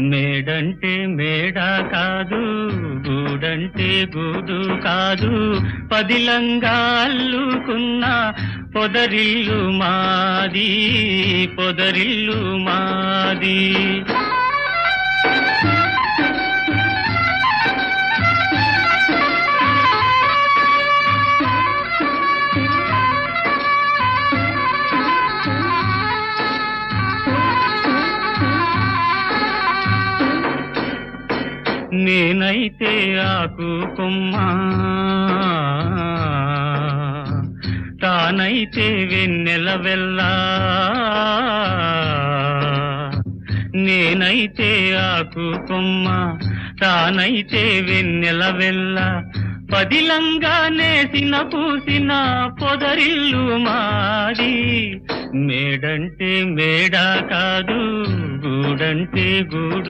మేడంటే మేడ కాదు, గూడంటే గూడు కాదు, పదిలంగా అల్లుకున్న పొదరిల్లు మాది, పొదరిల్లు మాది. నేనైతే ఆకు కొమ్మ, తానైతే వెన్నెల వెల్లా. నేనైతే ఆకు కొమ్మ, తానైతే వెన్నెల వెల్లా. పదిలంగా నేసిన పూసిన పొదరిల్లు మాది. మేడంటే మేడ కాదు, గూడంటే గూడు.